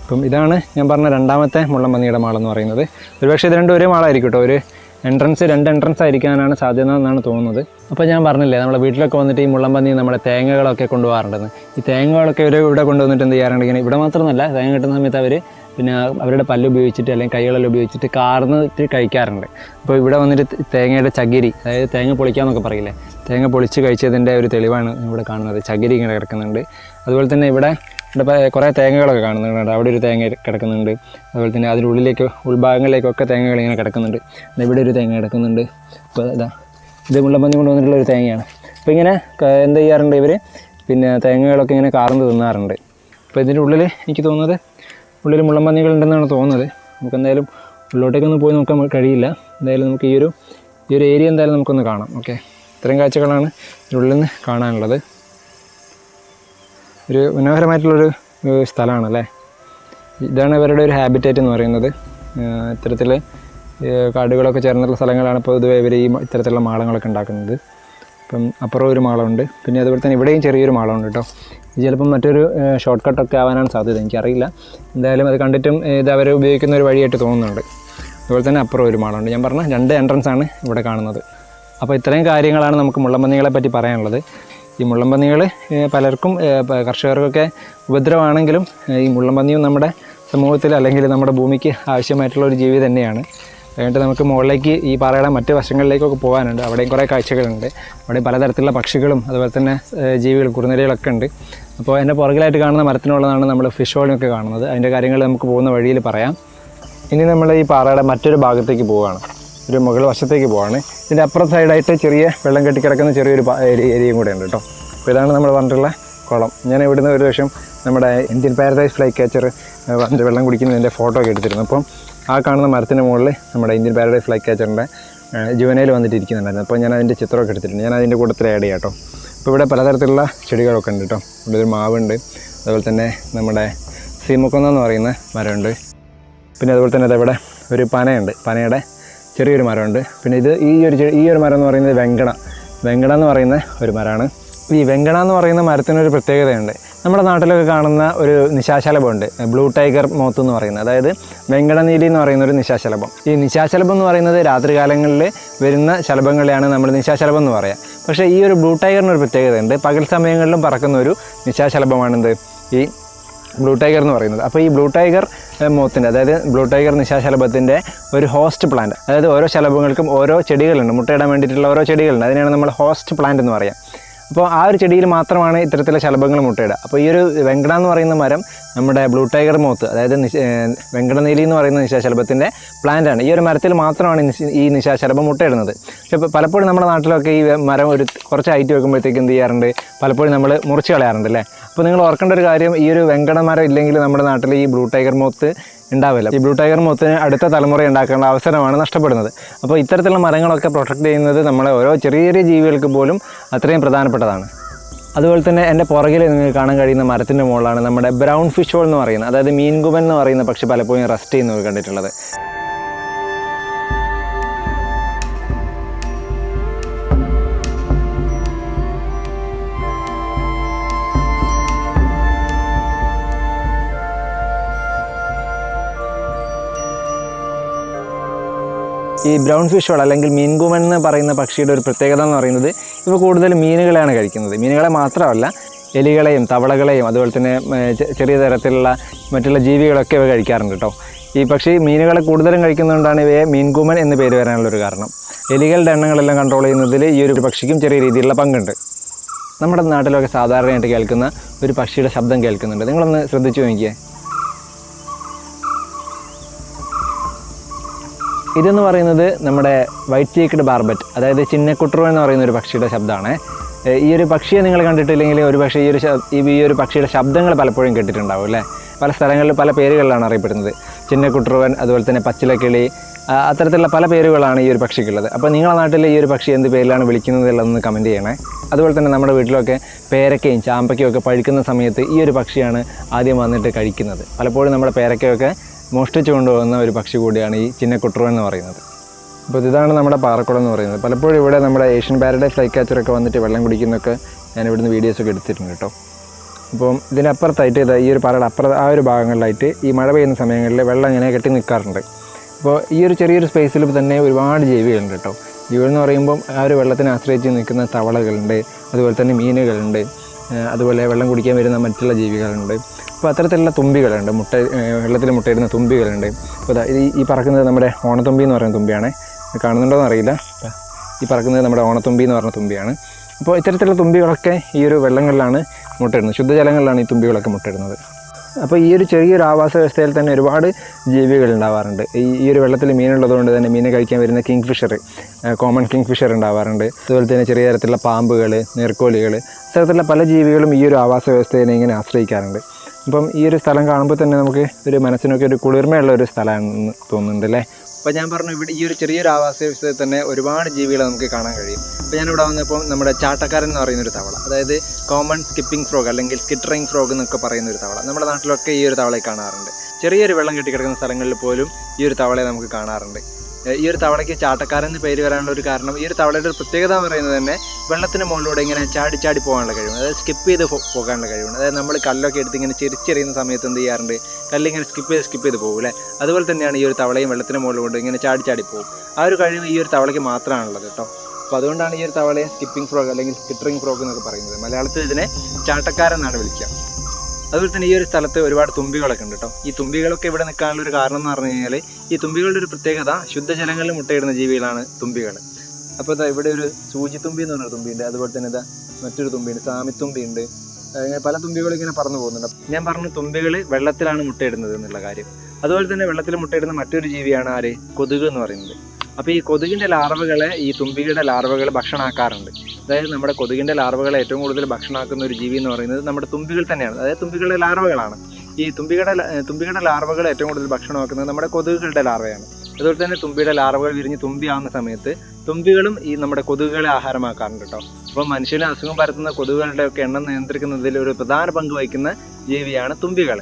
അപ്പം ഇതാണ് ഞാൻ പറഞ്ഞ രണ്ടാമത്തെ മുള്ളൻപന്നിയുടെ മാളെന്ന് പറയുന്നത്. ഒരുപക്ഷെ ഇത് രണ്ടും ഒരേ മാളായിരിക്കും കേട്ടോ. ഒരു രണ്ട് എൻട്രൻസ് ആയിരിക്കാനാണ് സാധ്യത എന്നാണ് തോന്നുന്നത്. അപ്പോൾ ഞാൻ പറഞ്ഞില്ലേ, നമ്മളെ വീട്ടിലൊക്കെ വന്നിട്ട് ഈ മുള്ളൻപന്നി നമ്മുടെ തേങ്ങകളൊക്കെ കൊണ്ടുപോകാറുണ്ടെന്ന്. ഈ തേങ്ങകളൊക്കെ ഇവിടെ കൊണ്ടുവന്നിട്ട് എന്ത് ചെയ്യാറുണ്ട്, ഇങ്ങനെ ഇവിടെ മാത്രമല്ല, തേങ്ങ കിട്ടുന്ന സമയത്ത് അവർ പിന്നെ അവരുടെ പല്ല് ഉപയോഗിച്ചിട്ട് അല്ലെങ്കിൽ കൈകളെല്ലാം ഉപയോഗിച്ചിട്ട് കാർന്നിട്ട് കഴിക്കാറുണ്ട്. അപ്പോൾ ഇവിടെ വന്നിട്ട് തേങ്ങയുടെ ചകിരി, അതായത് തേങ്ങ പൊളിക്കാമെന്നൊക്കെ പറയില്ലേ, തേങ്ങ പൊളിച്ച് കഴിച്ചതിൻ്റെ ഒരു തെളിവാണ് ഇവിടെ കാണുന്നത്. ചകിരി ഇങ്ങനെ കിടക്കുന്നുണ്ട്. അതുപോലെ തന്നെ ഇവിടെ കുറേ തേങ്ങകളൊക്കെ കാണുന്നുണ്ട്. അവിടെ ഒരു തേങ്ങ കിടക്കുന്നുണ്ട്. അതുപോലെ തന്നെ അതിനുള്ളിലേക്ക് ഉൾഭാഗങ്ങളിലേക്കൊക്കെ തേങ്ങകൾ ഇങ്ങനെ കിടക്കുന്നുണ്ട്. ഇവിടെ ഒരു തേങ്ങ കിടക്കുന്നുണ്ട്. അപ്പോൾ ഇത് മുള്ളൻപന്നി കൊണ്ടുവന്നിട്ടുള്ള ഒരു തേങ്ങയാണ്. അപ്പോൾ ഇങ്ങനെ എന്ത് ചെയ്യാറുണ്ട് ഇവർ, പിന്നെ തേങ്ങകളൊക്കെ ഇങ്ങനെ കാർന്ന് തിന്നാറുണ്ട്. അപ്പോൾ ഇതിൻ്റെ ഉള്ളിൽ എനിക്ക് തോന്നുന്നത് ഉള്ളിൽ മുള്ളൻപന്നികളുണ്ടെന്നാണ് തോന്നുന്നത്. നമുക്ക് എന്തായാലും ഉള്ളിലോട്ടേക്കൊന്നും പോയി നോക്കാൻ കഴിയില്ല. എന്തായാലും നമുക്ക് ഈ ഒരു ഏരിയ എന്തായാലും നമുക്കൊന്ന് കാണാം. ഓക്കെ, ഇത്രയും കാഴ്ചകളാണ് ഇതിനുള്ളിൽ നിന്ന് കാണാനുള്ളത്. ഒരു മനോഹരമായിട്ടുള്ളൊരു സ്ഥലമാണല്ലേ. ഇതാണ് ഇവരുടെ ഒരു ഹാബിറ്റേറ്റ് എന്ന് പറയുന്നത്. ഇത്തരത്തിൽ കാടുകളൊക്കെ ചേർന്നുള്ള സ്ഥലങ്ങളാണ് പൊതുവെ ഇവർ ഈ ഇത്തരത്തിലുള്ള മാളങ്ങളൊക്കെ ഉണ്ടാക്കുന്നത്. അപ്പം അപ്പുറം ഒരു മാളമുണ്ട്. പിന്നെ അതുപോലെ തന്നെ ഇവിടെയും ചെറിയൊരു മാളമുണ്ട് കേട്ടോ. ഇത് ചിലപ്പം മറ്റൊരു ഷോർട്ട് കട്ടൊക്കെ ആവാനാണ് സാധ്യത, എനിക്കറിയില്ല. എന്തായാലും അത് കണ്ടിട്ടും ഇത് അവർ ഉപയോഗിക്കുന്ന ഒരു വഴിയായിട്ട് തോന്നുന്നുണ്ട്. അതുപോലെ തന്നെ അപ്പുറം ഒരു മാളമുണ്ട്. ഞാൻ പറഞ്ഞ 2 എൻട്രൻസ് ആണ് ഇവിടെ കാണുന്നത്. അപ്പോൾ ഇത്രയും കാര്യങ്ങളാണ് നമുക്ക് മുള്ളൻപന്നികളെ പറ്റി പറയാനുള്ളത്. ഈ മുള്ളൻപന്നികൾ പലർക്കും കർഷകർക്കൊക്കെ ഉപദ്രവമാണെങ്കിലും ഈ മുള്ളൻപന്നിയും നമ്മുടെ സമൂഹത്തിൽ അല്ലെങ്കിൽ നമ്മുടെ ഭൂമിക്ക് ആവശ്യമായിട്ടുള്ള ഒരു ജീവി തന്നെയാണ്. അതുകൊണ്ട് നമുക്ക് മുകളിലേക്ക് ഈ പാറയുടെ മറ്റ് വശങ്ങളിലേക്കൊക്കെ പോകാനുണ്ട്. അവിടെയും കുറേ കാഴ്ചകളുണ്ട്. അവിടെ പലതരത്തിലുള്ള പക്ഷികളും അതുപോലെ തന്നെ ജീവികൾ, കുറുനരികളൊക്കെ ഉണ്ട്. അപ്പോൾ എൻ്റെ പുറകിലായിട്ട് കാണുന്ന മരത്തിനുള്ളതാണ് നമ്മൾ ഫിഷ് ഹോളിനൊക്കെ കാണുന്നത്. അതിൻ്റെ കാര്യങ്ങൾ നമുക്ക് പോകുന്ന വഴിയിൽ പറയാം. ഇനി നമ്മൾ ഈ പാറയുടെ മറ്റൊരു ഭാഗത്തേക്ക് പോവുകയാണ്. ഒരു മുകൾ വശത്തേക്ക് പോവാണ്. ഇതിൻ്റെ അപ്പുറം സൈഡായിട്ട് ചെറിയ വെള്ളം കെട്ടിക്കിടക്കുന്ന ചെറിയൊരു ഏരിയയും കൂടെ ഉണ്ട് കേട്ടോ. അപ്പോൾ ഇതാണ് നമ്മൾ പറഞ്ഞിട്ടുള്ള കുളം. ഞാൻ ഇവിടുന്ന് ഒരു വർഷം നമ്മുടെ ഇന്ത്യൻ പാരഡൈസ് ഫ്ലൈ ക്യാച്ചർ വന്നിട്ട് വെള്ളം കുടിക്കുന്നതിൻ്റെ ഫോട്ടോ ഒക്കെ എടുത്തിരുന്നു. അപ്പം ആ കാണുന്ന മരത്തിൻ്റെ മുകളിൽ നമ്മുടെ ഇന്ത്യൻ പാരഡൈസ് ഫ്ലൈ ക്യാച്ചറിൻ്റെ ജുവനയിൽ വന്നിട്ട് ഇരിക്കുന്നുണ്ടായിരുന്നു. അപ്പോൾ ഞാൻ അതിൻ്റെ ചിത്രമൊക്കെ എടുത്തിട്ടുണ്ട്. ഞാൻ അതിൻ്റെ കൂട്ടത്തിൽ ആഡ് ചെയ്യാം കേട്ടോ. അപ്പോൾ ഇവിടെ പലതരത്തിലുള്ള ചെടികളൊക്കെ ഉണ്ട് കേട്ടോ. ഇവിടെ ഒരു മാവുണ്ട്, അതുപോലെ തന്നെ നമ്മുടെ സീമുക്കൊന്ന എന്ന് പറയുന്ന മരമുണ്ട്. പിന്നെ അതുപോലെ തന്നെ ഇവിടെ ഒരു പനയുണ്ട്, പനയുടെ ചെറിയൊരു മരമുണ്ട്. പിന്നെ ഈ ഒരു മരം എന്ന് പറയുന്നത് വെങ്കട എന്ന് പറയുന്ന ഒരു മരമാണ്. ഈ വെങ്കട എന്ന് പറയുന്ന മരത്തിനൊരു പ്രത്യേകതയുണ്ട്. നമ്മുടെ നാട്ടിലൊക്കെ കാണുന്ന ഒരു നിശാശലഭമുണ്ട്, ബ്ലൂ ടൈഗർ മോത്ത് എന്ന് പറയുന്നത്, അതായത് വെങ്കടനീലി എന്ന് പറയുന്ന ഒരു നിശാശലഭം. ഈ നിശാശലഭം എന്ന് പറയുന്നത് രാത്രികാലങ്ങളിൽ വരുന്ന ശലഭങ്ങളെയാണ് നമ്മൾ നിശാശലഭം എന്ന് പറയുക. പക്ഷേ ഈ ഒരു ബ്ലൂ ടൈഗറിനൊരു പ്രത്യേകതയുണ്ട്, പകൽ സമയങ്ങളിലും പറക്കുന്ന ഒരു നിശാശലഭമാണെന്ത് ഈ ബ്ലൂ ടൈഗർ എന്ന് പറയുന്നത്. അപ്പോൾ ഈ ബ്ലൂ ടൈഗർ മോത്തിൻ്റെ, അതായത് ബ്ലൂ ടൈഗർ നിശാശലഭത്തിൻ്റെ ഒരു ഹോസ്റ്റ് പ്ലാന്റ്, അതായത് ഓരോ ശലഭങ്ങൾക്കും ഓരോ ചെടികളുണ്ട്, മുട്ടയിടാൻ വേണ്ടിയിട്ടുള്ള ഓരോ ചെടികളുണ്ട്, അതിനാണ് നമ്മൾ ഹോസ്റ്റ് പ്ലാന്റ് എന്ന് പറയുക. അപ്പോൾ ആ ഒരു ചെടിയിൽ മാത്രമാണ് ഇത്തരത്തിലെ ശലഭങ്ങൾ മുട്ടയിടുക. അപ്പോൾ ഈ ഒരു വെങ്കട എന്ന് പറയുന്ന മരം നമ്മുടെ ബ്ലൂ ടൈഗർ മോത്ത്, അതായത് വെങ്കടനീലി എന്ന് പറയുന്ന നിശാശലഭത്തിൻ്റെ പ്ലാന്റാണ്. ഈ ഒരു മരത്തിൽ മാത്രമാണ് ഈ നിശാശലഭം മുട്ടയിടുന്നത്. പക്ഷേ പലപ്പോഴും നമ്മുടെ നാട്ടിലൊക്കെ ഈ മരം കുറച്ച് ഹൈറ്റ് വെക്കുമ്പോഴത്തേക്ക് എന്ത് ചെയ്യാറുണ്ട്, പലപ്പോഴും നമ്മൾ മുറിച്ച് കളയാറുണ്ട് അല്ലേ. അപ്പോൾ നിങ്ങൾ ഓർക്കേണ്ട ഒരു കാര്യം, ഈ ഒരു വെങ്കട മരം ഇല്ലെങ്കിൽ നമ്മുടെ നാട്ടിൽ ഈ ബ്ലൂ ടൈഗർ മോത്ത് ഉണ്ടാവില്ല. ഈ ബ്ലൂ ടൈഗർ മോത്തിന് അടുത്ത തലമുറ ഉണ്ടാക്കാനുള്ള അവസരമാണ് നഷ്ടപ്പെടുന്നത്. അപ്പോൾ ഇത്തരത്തിലുള്ള മരങ്ങളൊക്കെ പ്രൊട്ടക്ട് ചെയ്യുന്നത് നമ്മളെ ഓരോ ചെറിയ ചെറിയ ജീവികൾക്ക് പോലും അത്രയും പ്രധാനപ്പെട്ടതാണ്. അതുപോലെ തന്നെ എൻ്റെ പുറകിൽ നിങ്ങൾക്ക് കാണാൻ കഴിയുന്ന മരത്തിൻ്റെ മുകളിലാണ് നമ്മുടെ ബ്രൗൺ ഫിഷ് ഹോൾ എന്ന് പറയുന്നത്, അതായത് മീൻകുമൻ എന്ന് പറയുന്ന പക്ഷി പലപ്പോഴും റെസ്റ്റ് ചെയ്യുന്നവർ കണ്ടിട്ടുള്ളത്. ഈ ബ്രൗൺ ഫിഷ് ഹോൾ അല്ലെങ്കിൽ മീൻകുമൻ എന്ന് പറയുന്ന പക്ഷിയുടെ ഒരു പ്രത്യേകത എന്ന് പറയുന്നത് ഇവ കൂടുതൽ മീനുകളെയാണ് കഴിക്കുന്നത്. മീനുകളെ മാത്രമല്ല, എലികളെയും തവളകളെയും അതുപോലെ തന്നെ ചെറിയ തരത്തിലുള്ള മറ്റുള്ള ജീവികളൊക്കെ ഇവ കഴിക്കാറുണ്ട് കേട്ടോ. ഈ പക്ഷി മീനുകളെ കൂടുതലും കഴിക്കുന്നതുകൊണ്ടാണ് ഇവയെ മീൻകുമൻ എന്ന് പേര് വരാനുള്ളൊരു കാരണം. എലികളുടെ എണ്ണങ്ങളെല്ലാം കൺട്രോൾ ചെയ്യുന്നതിൽ ഈ ഒരു പക്ഷിക്കും ചെറിയ രീതിയിലുള്ള പങ്കുണ്ട്. നമ്മുടെ നാട്ടിലൊക്കെ സാധാരണയായിട്ട് കേൾക്കുന്ന ഒരു പക്ഷിയുടെ ശബ്ദം കേൾക്കുന്നുണ്ട്, നിങ്ങളൊന്ന് ശ്രദ്ധിച്ചു നോക്കിയേ. ഇതെന്ന് പറയുന്നത് നമ്മുടെ വൈറ്റ് ചീക്ക്ഡ് ബാർബറ്റ്, അതായത് ചിന്നക്കുട്ടറു എന്ന് പറയുന്ന ഒരു പക്ഷിയുടെ ശബ്ദമാണ്. ഈ ഒരു പക്ഷിയെ നിങ്ങൾ കണ്ടിട്ടില്ലെങ്കിൽ ഒരു പക്ഷേ ഈ ഒരു പക്ഷിയുടെ ശബ്ദങ്ങൾ പലപ്പോഴും കേട്ടിട്ടുണ്ടാവും അല്ലേ. പല സ്ഥലങ്ങളിൽ പല പേരുകളിലാണ് അറിയപ്പെടുന്നത്. ചിന്നക്കുട്ടറുവൻ, അതുപോലെ തന്നെ പച്ചിലക്കിളി, അത്തരത്തിലുള്ള പല പേരുകളാണ് ഈ ഒരു പക്ഷിക്കുള്ളത്. അപ്പോൾ നിങ്ങളുടെ നാട്ടിൽ ഈ ഒരു പക്ഷി എന്ത് പേരിലാണ് വിളിക്കുന്നതെന്നുള്ളതൊന്ന് കമൻറ്റ് ചെയ്യണേ. അതുപോലെ തന്നെ നമ്മുടെ വീട്ടിലൊക്കെ പേരക്കയും ചാമ്പയ്ക്കും ഒക്കെ പഴുക്കുന്ന സമയത്ത് ഈ ഒരു പക്ഷിയാണ് ആദ്യം വന്നിട്ട് കഴിക്കുന്നത്. പലപ്പോഴും നമ്മുടെ പേരക്കയൊക്കെ മോഷ്ടിച്ചു കൊണ്ടുപോകുന്ന ഒരു പക്ഷി കൂടിയാണ് ഈ ചിന്നക്കുട്ടറു എന്ന് പറയുന്നത്. അപ്പോൾ ഇതാണ് നമ്മുടെ പാറക്കുളം എന്ന് പറയുന്നത്. പലപ്പോഴും ഇവിടെ നമ്മുടെ ഏഷ്യൻ പാരഡൈസ് ഫ്ലൈ ക്യാച്ചറൊക്കെ വന്നിട്ട് വെള്ളം കുടിക്കുന്നൊക്കെ ഞാൻ ഇവിടുന്ന് വീഡിയോസൊക്കെ എടുത്തിട്ടുണ്ട് കേട്ടോ. അപ്പം ഇതിനപ്പുറത്തായിട്ട് ഈ ഒരു പാറയുടെ അപ്പുറത്ത് ആ ഒരു ഭാഗങ്ങളിലായിട്ട് ഈ മഴ പെയ്യുന്ന സമയങ്ങളിൽ വെള്ളം ഇങ്ങനെ കെട്ടി നിൽക്കാറുണ്ട്. അപ്പോൾ ഈ ഒരു ചെറിയൊരു സ്പേസിൽ തന്നെ ഒരുപാട് ജീവികളുണ്ട് കേട്ടോ. ജീവികൾ എന്ന് പറയുമ്പം ആ ഒരു വെള്ളത്തിനെ ആശ്രയിച്ച് നിൽക്കുന്ന തവളകളുണ്ട്, അതുപോലെ തന്നെ മീനുകളുണ്ട്, അതുപോലെ വെള്ളം കുടിക്കാൻ വരുന്ന മറ്റുള്ള ജീവികളുണ്ട്. അപ്പോൾ അത്തരത്തിലുള്ള തുമ്പികളുണ്ട്, വെള്ളത്തിൽ മുട്ടയിടുന്ന തുമ്പികളുണ്ട്. അപ്പോൾ ഈ പറക്കുന്നത് നമ്മുടെ ഓണത്തുമ്പി എന്ന് പറയുന്ന തുമ്പിയാണ്. കാണുന്നുണ്ടോ എന്ന് അറിയില്ല. ഈ പറക്കുന്നത് നമ്മുടെ ഓണത്തുമ്പി എന്ന് പറഞ്ഞ തുമ്പിയാണ്. അപ്പോൾ ഇത്തരത്തിലുള്ള തുമ്പികളൊക്കെ ഈ ഒരു വെള്ളങ്ങളിലാണ് മുട്ടയിടുന്നത്, ശുദ്ധജലങ്ങളിലാണ് ഈ തുമ്പികളൊക്കെ മുട്ടയിടുന്നത്. അപ്പോൾ ഈ ഒരു ചെറിയൊരു ആവാസ വ്യവസ്ഥയിൽ തന്നെ ഒരുപാട് ജീവികൾ ഉണ്ടാവാറുണ്ട്. ഈ ഒരു വെള്ളത്തിൽ മീനുള്ളതുകൊണ്ട് തന്നെ മീനെ കഴിക്കാൻ വരുന്ന kingfisher, common kingfisher ഉണ്ടാവാറുണ്ട്. അതുപോലെ തന്നെ ചെറിയ തരത്തിലുള്ള പാമ്പുകൾ, നീർക്കോലികൾ, അത്തരത്തിലുള്ള പല ജീവികളും ഈ ഒരു ആവാസ വ്യവസ്ഥയെ ഇങ്ങനെ ആശ്രയിക്കാറുണ്ട്. അപ്പം ഈ ഒരു സ്ഥലം കാണുമ്പോൾ തന്നെ നമുക്ക് ഒരു മനസ്സിനൊക്കെ ഒരു കുളിർമയുള്ള ഒരു സ്ഥലമാണെന്ന് തോന്നുന്നുണ്ട് അല്ലേ. അപ്പോൾ ഞാൻ പറഞ്ഞു, ഇവിടെ ഈ ഒരു ചെറിയൊരു ആവാസ വ്യവസ്ഥയിൽ തന്നെ ഒരുപാട് ജീവികളെ നമുക്ക് കാണാൻ കഴിയും. അപ്പോൾ ഞാനിവിടെ വന്നപ്പോൾ നമ്മുടെ ചാട്ടക്കാരൻ എന്ന് പറയുന്നൊരു തവള, അതായത് കോമൺ സ്കിപ്പിംഗ് ഫ്രോഗ് അല്ലെങ്കിൽ സ്കിറ്ററിങ് ഫ്രോഗ് എന്നൊക്കെ പറയുന്ന ഒരു തവള, നമ്മുടെ നാട്ടിലൊക്കെ ഈ ഒരു തവളയെ കാണാറുണ്ട്. ചെറിയൊരു വെള്ളം കെട്ടിക്കിടക്കുന്ന സ്ഥലങ്ങളിൽ പോലും ഈ ഒരു തവളയെ നമുക്ക് കാണാറുണ്ട്. ഈ ഒരു തവളയ്ക്ക് ചാട്ടക്കാരൻ എന്ന് പേര് വരാനുള്ള ഒരു കാരണം, ഈ ഒരു തവളയുടെ ഒരു പ്രത്യേകത എന്ന് പറയുന്നത് തന്നെ വെള്ളത്തിന് മുകളിലൂടെ ഇങ്ങനെ ചാടി പോകാനുള്ള കഴിവാണ്, അതായത് സ്കിപ്പ് ചെയ്ത് പോകാനുള്ള കഴിവാണ്. അതായത് നമ്മൾ കല്ലൊക്കെ എടുത്ത് ഇങ്ങനെ ചെരിച്ചെറിയുന്ന സമയത്ത് എന്ത് ചെയ്യാറുണ്ട്, കല്ലിങ്ങനെ സ്കിപ്പ് ചെയ്ത് പോകും അല്ലേ. അതുപോലെ തന്നെയാണ് ഈ ഒരു തവളയും വെള്ളത്തിന് മുകളിലൂടെ ഇങ്ങനെ ചാടി പോകും. ആ ഒരു കഴിവ് ഈ ഒരു തവളയ്ക്ക് മാത്രമാണുള്ളത് കേട്ടോ. അപ്പോൾ അതുകൊണ്ടാണ് ഈ ഒരു തവളയെ സ്കിപ്പിംഗ് ഫ്രോഗ് അല്ലെങ്കിൽ സ്കിറ്ററിംഗ് ഫ്രോഗ് എന്നൊക്കെ പറയുന്നത്. മലയാളത്തിൽ ഇതിനെ ചാട്ടക്കാരൻ എന്നാണ് വിളിക്കുക. അതുപോലെ തന്നെ ഈ ഒരു സ്ഥലത്ത് ഒരുപാട് തുമ്പികളൊക്കെ ഉണ്ട് കേട്ടോ. ഈ തുമ്പികളൊക്കെ ഇവിടെ നിൽക്കാനുള്ള ഒരു കാരണം എന്ന് പറഞ്ഞു കഴിഞ്ഞാൽ, ഈ തുമ്പികളുടെ ഒരു പ്രത്യേകത, ശുദ്ധജലങ്ങളിൽ മുട്ടയിടുന്ന ജീവികളാണ് തുമ്പികൾ. അപ്പോൾ ഇതാ ഇവിടെ ഒരു സൂചിത്തുമ്പി എന്ന് പറഞ്ഞൊരു തുമ്പിയുണ്ട്, അതുപോലെ തന്നെ ഇതാ മറ്റൊരു തുമ്പിയുണ്ട്, സാമിത്തുമ്പിയുണ്ട്. അങ്ങനെ പല തുമ്പികളും ഇങ്ങനെ പറന്നു പോകുന്നുണ്ട്. ഞാൻ പറഞ്ഞു തുമ്പികൾ വെള്ളത്തിലാണ് മുട്ടയിടുന്നത് എന്നുള്ള കാര്യം. അതുപോലെ തന്നെ വെള്ളത്തിൽ മുട്ടയിടുന്ന മറ്റൊരു ജീവിയാണ് ആര്, കൊതുക് എന്ന് പറയുന്നത്. അപ്പോൾ ഈ കൊതുകിൻ്റെ ലാർവകളെ ഈ തുമ്പികളുടെ ലാർവകൾ ഭക്ഷണമാക്കാറുണ്ട്. അതായത് നമ്മുടെ കൊതുകിൻ്റെ ലാർവകളെ ഏറ്റവും കൂടുതൽ ഭക്ഷണമാക്കുന്ന ഒരു ജീവി എന്ന് പറയുന്നത് നമ്മുടെ തുമ്പികൾ തന്നെയാണ്. അതായത് തുമ്പികളുടെ ലാർവകളാണ്. ഈ തുമ്പികളുടെ ലാർവകൾ ഏറ്റവും കൂടുതൽ ഭക്ഷണമാക്കുന്നത് നമ്മുടെ കൊതുകുകളുടെ ലാർവയാണ്. അതുപോലെ തന്നെ തുമ്പിയുടെ ലാർവകൾ വിരിഞ്ഞ് തുമ്പിയാവുന്ന സമയത്ത് തുമ്പികളും ഈ നമ്മുടെ കൊതുകുകളെ ആഹാരമാക്കാറുണ്ട് കേട്ടോ. അപ്പോൾ മനുഷ്യന് അസുഖം പരത്തുന്ന കൊതുകുകളുടെ ഒക്കെ എണ്ണം നിയന്ത്രിക്കുന്നതിൽ ഒരു പ്രധാന പങ്ക് വഹിക്കുന്ന ജീവിയാണ് തുമ്പികൾ.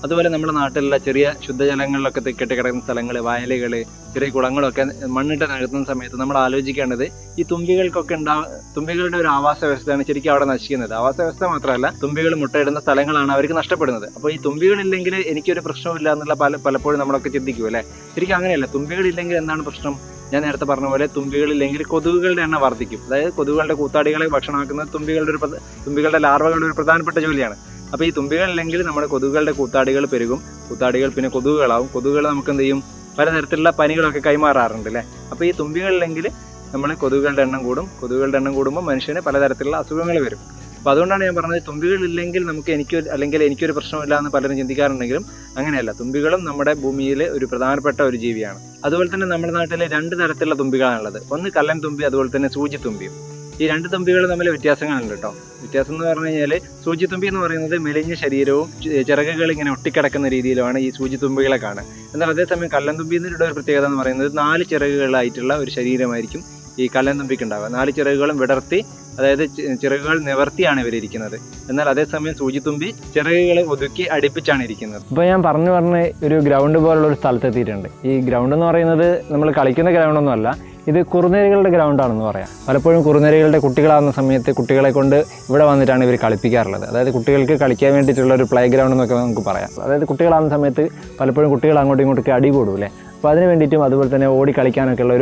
അതുപോലെ നമ്മുടെ നാട്ടിലുള്ള ചെറിയ ശുദ്ധജലങ്ങളിലൊക്കെ കെട്ടിക്കിടക്കുന്ന സ്ഥലങ്ങൾ, വയലുകൾ, ചെറിയ കുളങ്ങളൊക്കെ മണ്ണിട്ട് നികത്തുന്ന സമയത്ത് നമ്മൾ ആലോചിക്കേണ്ടത് ഈ തുമ്പികളുടെ ഒരു ആവാസ വ്യവസ്ഥയാണ് ശരിക്കും അവിടെ നശിക്കുന്നത്. ആവാസ വ്യവസ്ഥ മാത്രമല്ല, തുമ്പികൾ മുട്ടയിടുന്ന സ്ഥലങ്ങളാണ് അവർക്ക് നഷ്ടപ്പെടുന്നത്. അപ്പോൾ ഈ തുമ്പികളില്ലെങ്കിൽ എനിക്കൊരു പ്രശ്നമില്ല എന്നുള്ള പലപ്പോഴും നമ്മളൊക്കെ ചിന്തിക്കും അല്ലേ. ശരിക്കും അങ്ങനെയല്ല. തുമ്പികളില്ലെങ്കിൽ എന്താണ് പ്രശ്നം? ഞാൻ നേരത്തെ പറഞ്ഞ പോലെ തുമ്പികളില്ലെങ്കിൽ കൊതുകുകളുടെ എണ്ണം വർദ്ധിക്കും. അതായത് കൊതുകുകളുടെ കൂത്താടികളെ ഭക്ഷണമാക്കുന്നത് തുമ്പികളുടെ ലാർവകളുടെ ഒരു പ്രധാനപ്പെട്ട ജോലിയാണ്. അപ്പോൾ ഈ തുമ്പികളില്ലെങ്കിൽ നമ്മുടെ കൊതുകുകളുടെ കൂത്താടികൾ പെരുകും. കൂത്താടികൾ പിന്നെ കൊതുകുകളാവും. കൊതുകുകൾ നമുക്ക് എന്ത് ചെയ്യും? പലതരത്തിലുള്ള പനികളൊക്കെ കൈമാറാറുണ്ട് അല്ലേ. അപ്പോൾ ഈ തുമ്പികളില്ലെങ്കിൽ നമ്മൾ കൊതുകുകളുടെ എണ്ണം കൂടും. കൊതുകുകളുടെ എണ്ണം കൂടുമ്പോൾ മനുഷ്യന് പലതരത്തിലുള്ള അസുഖങ്ങൾ വരും. അപ്പോൾ അതുകൊണ്ടാണ് ഞാൻ പറഞ്ഞത് തുമ്പികളില്ലെങ്കിൽ എനിക്കൊരു പ്രശ്നമില്ല എന്ന് പലരും ചിന്തിക്കാറുണ്ടെങ്കിലും അങ്ങനെയല്ല. തുമ്പികളും നമ്മുടെ ഭൂമിയിൽ ഒരു പ്രധാനപ്പെട്ട ഒരു ജീവിയാണ്. അതുപോലെ തന്നെ നമ്മുടെ നാട്ടിൽ 2 തരത്തിലുള്ള തുമ്പികളാണുള്ളത്. ഒന്ന് കല്ലൻ തുമ്പി, അതുപോലെ തന്നെ സൂചിത്തുമ്പിയും. ഈ 2 തുമ്പികൾ തമ്മിൽ വ്യത്യാസങ്ങളുണ്ട് കേട്ടോ. വ്യത്യാസം എന്ന് പറഞ്ഞു കഴിഞ്ഞാൽ സൂചിത്തുമ്പി എന്ന് പറയുന്നത് മെലിഞ്ഞ ശരീരവും ചിറകുകൾ ഇങ്ങനെ ഒട്ടിക്കിടക്കുന്ന രീതിയിലുമാണ് ഈ സൂചിത്തുമ്പികളെ കാണുക. എന്നാൽ അതേസമയം കല്ലൻ തുമ്പിയുടെ ഒരു പ്രത്യേകത എന്ന് പറയുന്നത് 4 ചിറകുകളായിട്ടുള്ള ഒരു ശരീരമായിരിക്കും ഈ കല്ലൻ തുമ്പിക്ക് ഉണ്ടാവുക. 4 ചിറകുകളും വിടർത്തി, അതായത് ചിറകുകൾ നിവർത്തിയാണ് ഇവരിയ്ക്കുന്നത്. എന്നാൽ അതേസമയം സൂചിത്തുമ്പി ചിറകുകൾ ഒതുക്കി അടുപ്പിച്ചാണ് ഇരിക്കുന്നത്. ഇപ്പോൾ ഞാൻ പറഞ്ഞ് ഒരു ഗ്രൗണ്ട് പോലുള്ള ഒരു സ്ഥലത്തെത്തിയിട്ടുണ്ട്. ഈ ഗ്രൗണ്ട് എന്ന് പറയുന്നത് നമ്മൾ കളിക്കുന്ന ഗ്രൗണ്ടൊന്നും അല്ല, ഇത് കുറുനരികളുടെ ഗ്രൗണ്ടാണെന്ന് പറയാം. പലപ്പോഴും കുറുനരികളുടെ കുട്ടികളാകുന്ന സമയത്ത് കുട്ടികളെ കൊണ്ട് ഇവിടെ വന്നിട്ടാണ് ഇവർ കളിപ്പിക്കാറുള്ളത്. അതായത് കുട്ടികൾക്ക് കളിക്കാൻ വേണ്ടിയിട്ടുള്ള ഒരു പ്ലേ ഗ്രൗണ്ട് എന്നൊക്കെ നമുക്ക് പറയാം. അതായത് കുട്ടികളാകുന്ന സമയത്ത് പലപ്പോഴും കുട്ടികൾ അങ്ങോട്ടും ഇങ്ങോട്ടൊക്കെ അടി കൂടുമല്ലേ. അപ്പോൾ അതിന് വേണ്ടിയിട്ടും അതുപോലെ തന്നെ ഓടി കളിക്കാനൊക്കെ ഉള്ള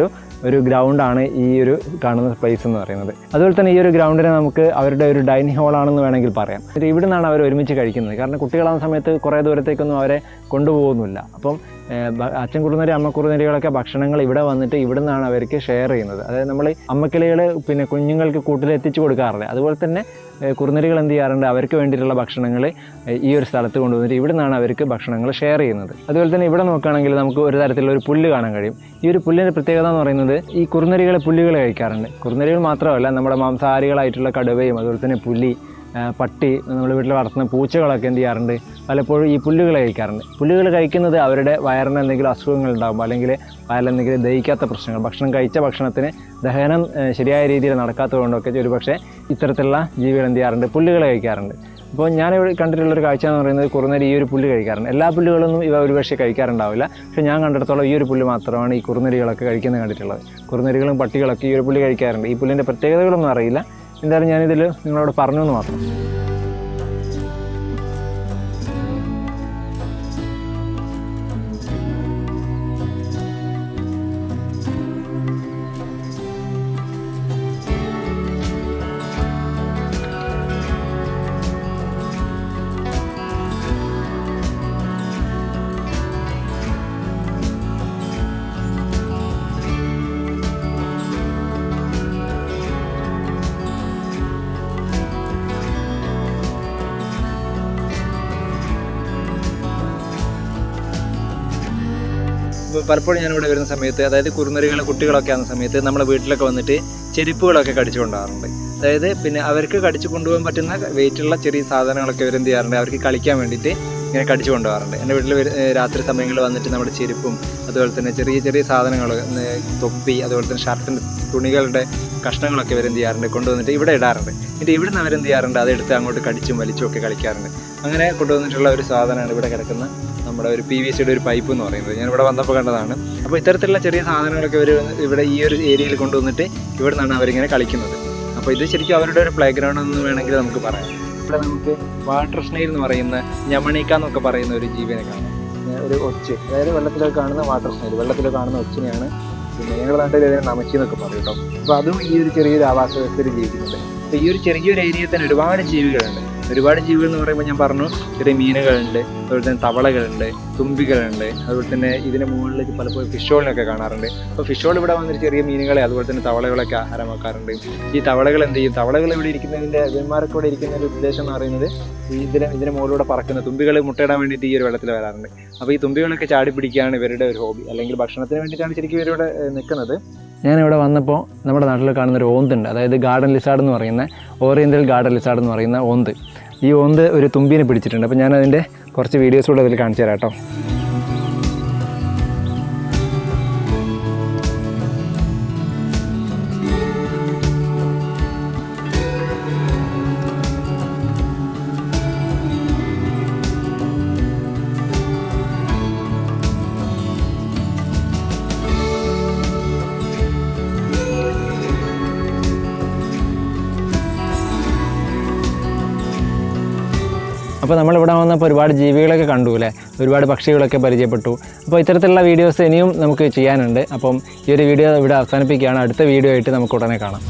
ഒരു ഗ്രൗണ്ടാണ് ഈ ഒരു കാണുന്ന സ്പേസ് എന്ന് പറയുന്നത്. അതുപോലെ തന്നെ ഈ ഒരു ഗ്രൗണ്ടിനെ നമുക്ക് അവരുടെ ഒരു ഡൈനിങ് ഹോളാണെന്ന് വേണമെങ്കിൽ പറയാം. ഇവിടെ നിന്നാണ് അവർ ഒരുമിച്ച് കഴിക്കുന്നത്. കാരണം കുട്ടികളാകുന്ന സമയത്ത് കുറേ ദൂരത്തേക്കൊന്നും അവരെ കൊണ്ടുപോകുന്നില്ല. അപ്പം അച്ഛൻ കുറുനരി അമ്മ കുറുനരികളൊക്കെ ഭക്ഷണങ്ങൾ ഇവിടെ വന്നിട്ട് ഇവിടെ നിന്നാണ് അവർക്ക് ഷെയർ ചെയ്യുന്നത്. അതായത് നമ്മൾ അമ്മക്കിളികൾ പിന്നെ കുഞ്ഞുങ്ങൾക്ക് കൂട്ടിൽ എത്തിച്ചു കൊടുക്കാറില്ല. അതുപോലെ തന്നെ കുറുനരികൾ എന്ത് ചെയ്യാറുണ്ട്? അവർക്ക് വേണ്ടിയിട്ടുള്ള ഭക്ഷണങ്ങൾ ഈ ഒരു സ്ഥലത്ത് കൊണ്ടുവന്നിട്ട് ഇവിടെ നിന്നാണ് അവർക്ക് ഭക്ഷണങ്ങൾ ഷെയർ ചെയ്യുന്നത്. അതുപോലെ തന്നെ ഇവിടെ നോക്കുകയാണെങ്കിൽ നമുക്ക് ഒരു തരത്തിലുള്ള ഒരു പുല്ല് കാണാൻ കഴിയും. ഈ ഒരു പുല്ലിൻ്റെ പ്രത്യേകത എന്ന് പറയുന്നത് ഈ കുറുനരികൾ പുല്ലുകൾ കഴിക്കാറുണ്ട്. കുറുനരികൾ മാത്രമല്ല, നമ്മുടെ മാംസാഹാരികളായിട്ടുള്ള കടുവയും അതുപോലെ തന്നെ പുലി, പട്ടി, നമ്മൾ വീട്ടിൽ വളർത്തുന്ന പൂച്ചകളൊക്കെ എന്ത് ചെയ്യാറുണ്ട്? പലപ്പോഴും ഈ പുല്ലുകൾ കഴിക്കാറുണ്ട്. പുല്ലുകൾ കഴിക്കുന്നത് അവരുടെ വയറിന് എന്തെങ്കിലും അസുഖങ്ങൾ ഉണ്ടാകുമ്പോൾ അല്ലെങ്കിൽ വയറിലെന്തെങ്കിലും ദഹിക്കാത്ത പ്രശ്നങ്ങൾ, ഭക്ഷണം കഴിച്ച ഭക്ഷണത്തിന് ദഹനം ശരിയായ രീതിയിൽ നടക്കാത്തത് കൊണ്ടൊക്കെ ഒരുപക്ഷെ ഇത്തരത്തിലുള്ള ജീവികൾ എന്ത് ചെയ്യാറുണ്ട്? പുല്ലുകൾ കഴിക്കാറുണ്ട്. അപ്പോൾ ഞാനിവിടെ കണ്ടിട്ടുള്ളൊരു കാഴ്ച എന്ന് പറയുന്നത് കുറുനരി ഈ ഒരു പുല്ല് കഴിക്കാറുണ്ട്. എല്ലാ പുല്ലുകളൊന്നും ഇവ ഒരുപക്ഷെ കഴിക്കാറുണ്ടാവില്ല. പക്ഷേ ഞാൻ കണ്ടിടത്തോളം ഈ ഒരു പുല്ല് മാത്രമാണ് ഈ കുറുനരികളൊക്കെ കഴിക്കുന്നത് കണ്ടിട്ടുള്ളത്. കുറുനരികളും പട്ടികളൊക്കെ ഈ ഒരു പുല്ല് കഴിക്കാറുണ്ട്. ഈ പുല്ലിൻ്റെ പ്രത്യേകതകളൊന്നും അറിയില്ല. എന്തായാലും ഞാനിതിൽ നിങ്ങളോട് പറഞ്ഞു എന്ന് മാത്രം. പലപ്പോഴും ഞാനിവിടെ വരുന്ന സമയത്ത്, അതായത് കുറുനരികളെ കുട്ടികളൊക്കെ ആകുന്ന സമയത്ത് നമ്മുടെ വീട്ടിലൊക്കെ വന്നിട്ട് ചെരുപ്പുകളൊക്കെ കടിച്ചു കൊണ്ടുപോകാറുണ്ട്. അതായത് പിന്നെ അവർക്ക് കടിച്ചു കൊണ്ടുപോകാൻ പറ്റുന്ന വെയിറ്റുള്ള ചെറിയ സാധനങ്ങളൊക്കെ അവരെന്ത് ചെയ്യാറുണ്ട്? അവർക്ക് കളിക്കാൻ വേണ്ടിയിട്ട് ഇങ്ങനെ കടിച്ചു കൊണ്ടുപോകാറുണ്ട്. എൻ്റെ വീട്ടിൽ രാത്രി സമയങ്ങളിൽ വന്നിട്ട് നമ്മുടെ ചെരുപ്പും അതുപോലെ തന്നെ ചെറിയ ചെറിയ സാധനങ്ങൾ, തൊപ്പി, അതുപോലെ തന്നെ ഷർട്ടിൻ്റെ തുണികളുടെ കഷ്ണങ്ങളൊക്കെ അവരെന്ത് ചെയ്യാറുണ്ട്? കൊണ്ടുവന്നിട്ട് ഇവിടെ ഇടാറുണ്ട്. എന്നിട്ട് ഇവിടെ നിന്ന് അവരെന്ത് ചെയ്യാറുണ്ട്? അതെടുത്ത് അങ്ങോട്ട് കടിച്ചും വലിച്ചും ഒക്കെ കളിക്കാറുണ്ട്. അങ്ങനെ കൊണ്ടുവന്നിട്ടുള്ള ഒരു സാധനമാണ് ഇവിടെ കിടക്കുന്ന നമ്മുടെ ഒരു PVCയുടെ ഒരു പൈപ്പ് എന്ന് പറയുന്നത്. ഞാൻ ഇവിടെ വന്നപ്പോൾ കണ്ടതാണ്. അപ്പോൾ ഇത്തരത്തിലുള്ള ചെറിയ സാധനങ്ങളൊക്കെ അവർ ഇവിടെ ഈ ഒരു ഏരിയയിൽ കൊണ്ടുവന്നിട്ട് ഇവിടെ നിന്നാണ് അവരിങ്ങനെ കളിക്കുന്നത്. അപ്പോൾ ഇത് ശരിക്കും അവരുടെ ഒരു പ്ലേ ഗ്രൗണ്ട് എന്ന് വേണമെങ്കിൽ നമുക്ക് പറയാം. ഇവിടെ നമുക്ക് വാട്ടർ സ്നെയിൽ എന്ന് പറയുന്ന, ഞമണിക്ക എന്നൊക്കെ പറയുന്ന ഒരു ജീവിനെ കാണാം. ഒരു ഒച്ച്, അതായത് വെള്ളത്തിലൊക്കെ കാണുന്ന വാട്ടർ സ്നെയിൽ, വെള്ളത്തിലൊക്കെ കാണുന്ന ഒച്ചിനെയാണ് പിന്നെ ഞങ്ങളുടെ നാട്ടിൽ ഇതിനെ നമച്ചി എന്നൊക്കെ പറയും കേട്ടോ. അപ്പോൾ അതും ഈ ഒരു ചെറിയൊരു ആവാസ വ്യവസ്ഥയിൽ ജീവിക്കുന്നുണ്ട്. അപ്പോൾ ഈ ഒരു ചെറിയൊരു ഏരിയയിൽ തന്നെ ഒരുപാട് ജീവികളുണ്ട്. ഒരുപാട് ജീവികൾ എന്ന് പറയുമ്പോൾ ഞാൻ പറഞ്ഞു, ചെറിയ മീനുകളുണ്ട്, അതുപോലെ തന്നെ തവളകളുണ്ട്, തുമ്പികളുണ്ട്, അതുപോലെ തന്നെ ഇതിൻ്റെ മുകളിലേക്ക് പലപ്പോഴും ഫിഷ് ഹോളിനൊക്കെ കാണാറുണ്ട്. അപ്പോൾ ഫിഷ് ഹോൾ ഇവിടെ വന്നിട്ട് ചെറിയ മീനുകളെ അതുപോലെ തന്നെ തവളകളൊക്കെ ആഹാരമാക്കാറുണ്ട്. ഈ തവളകൾ എന്ത് ചെയ്യും, തവളകൾ ഇവിടെ ഇരിക്കുന്നതിൻ്റെ ഇവന്മാരൊക്കെ ഇവിടെ ഇരിക്കുന്നതിൻ്റെ ഉദ്ദേശം എന്ന് പറയുന്നത് ഇതിന് മുകളിലൂടെ പറക്കുന്ന തുമ്പികൾ മുട്ടയിടാൻ വേണ്ടിയിട്ട് ഈ ഒരു വെള്ളത്തിൽ വരാറുണ്ട്. അപ്പോൾ ഈ തുമ്പികളൊക്കെ ചാടി പിടിക്കുകയാണ് ഇവരുടെ ഒരു ഹോബി, അല്ലെങ്കിൽ ഭക്ഷണത്തിന് വേണ്ടിയിട്ടാണ് ശരിക്കും ഇവരിവിടെ നിൽക്കുന്നത്. ഞാനിവിടെ വന്നപ്പോൾ നമ്മുടെ നാട്ടിൽ കാണുന്നൊരു ഓന്തുണ്ട്, അതായത് ഗാർഡൻ ലിസാർഡ് എന്ന് പറയുന്ന, ഓറിയൻ്റൽ ഗാർഡൻ ലിസാർഡ് എന്ന് പറയുന്ന ഓന്ത്. ഈ ഓന്ത് ഒരു തുമ്പിനെ പിടിച്ചിട്ടുണ്ട്. അപ്പോൾ ഞാനതിൻ്റെ കുറച്ച് വീഡിയോസ് കൂടെ അതിൽ കാണിച്ചു തരാം കേട്ടോ. അപ്പോൾ നമ്മളിവിടെ വന്നപ്പോൾ ഒരുപാട് ജീവികളൊക്കെ കണ്ടു അല്ലേ, ഒരുപാട് പക്ഷികളൊക്കെ പരിചയപ്പെട്ടു. അപ്പോൾ ഇത്തരത്തിലുള്ള വീഡിയോസ് ഇനിയും നമുക്ക് ചെയ്യാനുണ്ട്. അപ്പം ഈ ഒരു വീഡിയോ ഇവിടെ അവസാനിപ്പിക്കുകയാണ്. അടുത്ത വീഡിയോ ആയിട്ട് നമുക്ക് ഉടനെ കാണാം.